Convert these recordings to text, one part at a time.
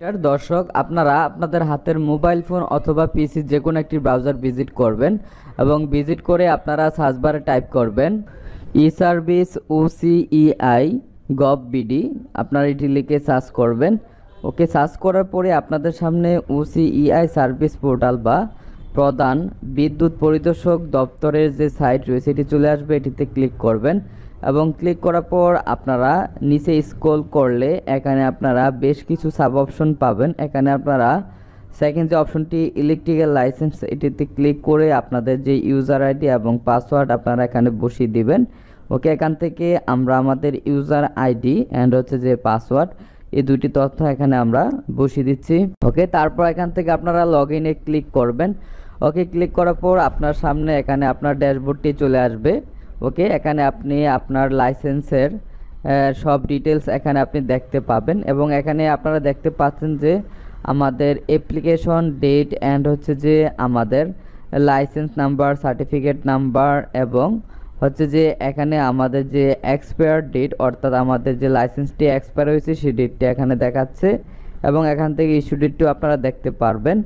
দর্শক, আপনারা আপনাদের হাতের মোবাইল ফোন অথবা পিসি যে কোনো একটি ব্রাউজার ভিজিট করবেন এবং ভিজিট করে আপনারা সার্চ বারে টাইপ করবেন ই সার্ভিস OCEI গভ বিডি। আপনারা এটি লিখে সার্চ করবেন। ওকে, সার্চ করার পরে আপনাদের সামনে OCEI সার্ভিস পোর্টাল বা প্রধান বিদ্যুৎ পরিদর্শক দপ্তরের যে সাইট রয়েছে এটি চলে আসবে। এটিতে ক্লিক করবেন এবং ক্লিক করার পর আপনারা নিচে স্ক্রল করলে এখানে আপনারা বেশ কিছু সাব অপশন পাবেন। এখানে আপনারা সেকেন্ড যে অপশনটি ইলেকট্রিক্যাল লাইসেন্স, এটিতে ক্লিক করে আপনাদের যে ইউজার আইডি এবং পাসওয়ার্ড আপনারা এখানে বসিয়ে দিবেন। ওকে, এখান থেকে আমরা আমাদের ইউজার আইডি অ্যান্ড হচ্ছে যে পাসওয়ার্ড, এই দুটি তথ্য এখানে আমরা বসিয়ে দিচ্ছি। ওকে, তারপর এখান থেকে আপনারা লগ ইনে ক্লিক করবেন। ওকে, ক্লিক করার পর আপনার সামনে এখানে আপনার ড্যাশবোর্ডটি চলে আসবে। ওকে, এখানে আপনি আপনার লাইসেন্সের সব ডিটেলস এখানে আপনি দেখতে পাবেন এবং এখানে আপনারা দেখতে পাচ্ছেন যে আমাদের অ্যাপ্লিকেশন ডেট অ্যান্ড হচ্ছে যে আমাদের লাইসেন্স নাম্বার, সার্টিফিকেট নাম্বার এবং হচ্ছে যে এখানে আমাদের যে এক্সপায়ার ডেট, অর্থাৎ আমাদের যে লাইসেন্সটি এক্সপায়ার হয়েছে সেই ডেটটি এখানে দেখাচ্ছে এবং এখান থেকে ইস্যু ডেটটিও আপনারা দেখতে পারবেন।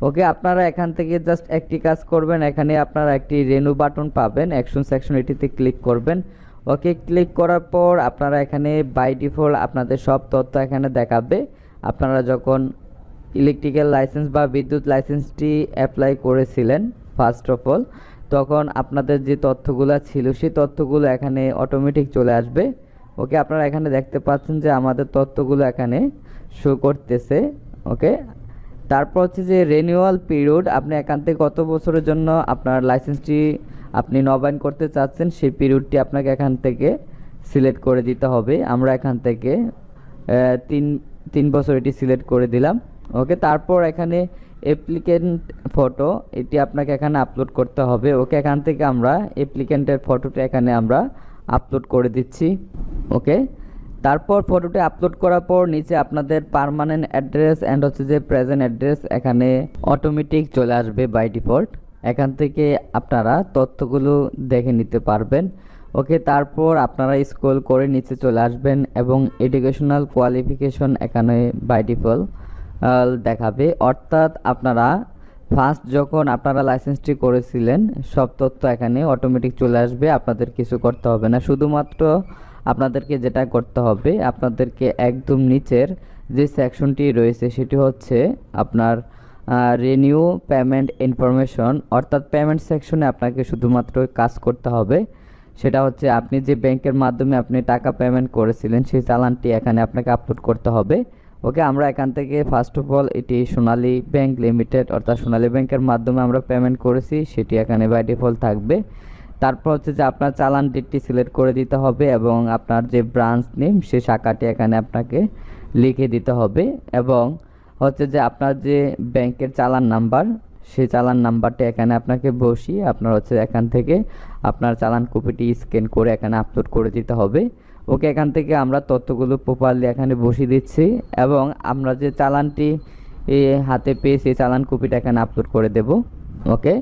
ওকে, আপনারা এখান থেকে জাস্ট একটি কাজ করবেন, এখানে আপনারা একটি রেনু বাটন পাবেন, অ্যাকশন সেকশন, এটিতে ক্লিক করবেন। ওকে, ক্লিক করার পর আপনারা এখানে বাই ডিফল্ট আপনাদের সব তথ্য এখানে দেখাবে। আপনারা যখন ইলেকট্রিক্যাল লাইসেন্স বা বিদ্যুৎ লাইসেন্সটি অ্যাপ্লাই করেছিলেন ফার্স্ট অফ অল, তখন আপনাদের যে তথ্যগুলো ছিল সেই তথ্যগুলো এখানে অটোমেটিক চলে আসবে। ওকে, আপনারা এখানে দেখতে পাচ্ছেন যে আমাদের তথ্যগুলো এখানে শো করতেছে। ওকে, তারপর হচ্ছে যে রিনিউয়াল পিরিয়ড, আপনি এখান থেকে কত বছরের জন্য আপনার লাইসেন্সটি আপনি নবায়ন করতে চাচ্ছেন সেই পিরিয়ডটি আপনাকে এখান থেকে সিলেক্ট করে দিতে হবে। আমরা এখান থেকে তিন বছর এটি সিলেক্ট করে দিলাম। ওকে, তারপর এখানে অ্যাপ্লিকেন্ট ফটো, এটি আপনাকে এখানে আপলোড করতে হবে। ওকে, এখান থেকে আমরা অ্যাপ্লিকেন্টের ফটোটা এখানে আমরা আপলোড করে দিচ্ছি। ওকে, তারপর ফটোটি আপলোড করার পর নিচে আপনাদের পার্মানেন্ট অ্যাড্রেস অ্যান্ড হচ্ছে যে প্রেজেন্ট অ্যাড্রেস এখানে অটোমেটিক চলে আসবে বাই ডিফল্ট। এখান থেকে আপনারা তথ্যগুলো দেখে নিতে পারবেন। ওকে, তারপর আপনারা স্ক্রল করে নিচে চলে আসবেন এবং এডুকেশনাল কোয়ালিফিকেশন এখানে বাই ডিফল্ট দেখাবে, অর্থাৎ আপনারা ফার্স্ট যখন আপনারা লাইসেন্সটি করেছিলেন সব তথ্য এখানে অটোমেটিক চলে আসবে। আপনাদের কিছু করতে হবে না, শুধুমাত্র আপনাদেরকে যেটা করতে হবে, আপনাদেরকে একদম নিচের যে সেকশনটি রয়েছে সেটি হচ্ছে আপনার রিনিউ পেমেন্ট ইনফরমেশন, অর্থাৎ পেমেন্ট সেকশনে আপনাকে শুধুমাত্র কাজ করতে হবে। সেটা হচ্ছে আপনি যে ব্যাংকের মাধ্যমে আপনি টাকা পেমেন্ট করেছিলেন সেই চালানটি এখানে আপনাকে আপলোড করতে হবে। ওকে, আমরা এখান থেকে ফার্স্ট অফ অল এটি সোনালী ব্যাংক লিমিটেড, অর্থাৎ সোনালী ব্যাংকের মাধ্যমে আমরা পেমেন্ট করেছি, সেটি এখানে বাই ডিফল্ট থাকবে। তারপর হচ্ছে যে আপনার চালান ডেটটি সিলেক্ট করে দিতে হবে এবং আপনার যে ব্রাঞ্চ নেম সেই শাখাটি এখানে আপনাকে লিখে দিতে হবে এবং হচ্ছে যে আপনার যে ব্যাংকের চালান নাম্বার সেই চালান নাম্বারটি এখানে আপনাকে বসিয়ে আপনার হচ্ছে এখান থেকে আপনার চালান কপিটি স্ক্যান করে এখানে আপলোড করে দিতে হবে। ওকে, এখান থেকে আমরা তথ্যগুলো প্রপারলি এখানে বসিয়ে দিচ্ছি এবং আমরা যে চালানটি হাতে পেয়ে সেই চালান কপিটা এখানে আপলোড করে দেব। ওকে,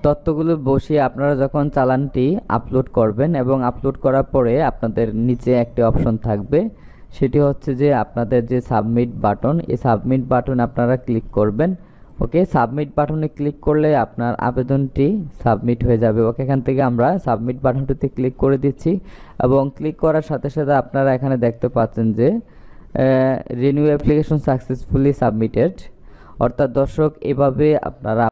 তথ্যগুলো বসিয়ে আপনারা যখন চালানটি আপলোড করবেন এবং আপলোড করার পরে আপনাদের নিচে একটি অপশন থাকবে, সেটি হচ্ছে যে আপনাদের যে সাবমিট বাটন, এই সাবমিট বাটন আপনারা ক্লিক করবেন। ওকে, সাবমিট বাটনে ক্লিক করলে আপনার আবেদনটি সাবমিট হয়ে যাবে। ওকে, এখান থেকে আমরা সাবমিট বাটনটিতে ক্লিক করে দিচ্ছি এবং ক্লিক করার সাথে সাথে আপনারা এখানে দেখতে পাচ্ছেন যে রিনিউ অ্যাপ্লিকেশন সাকসেসফুলি সাবমিটেড, অর্থাৎ দর্শক এভাবে আপনারা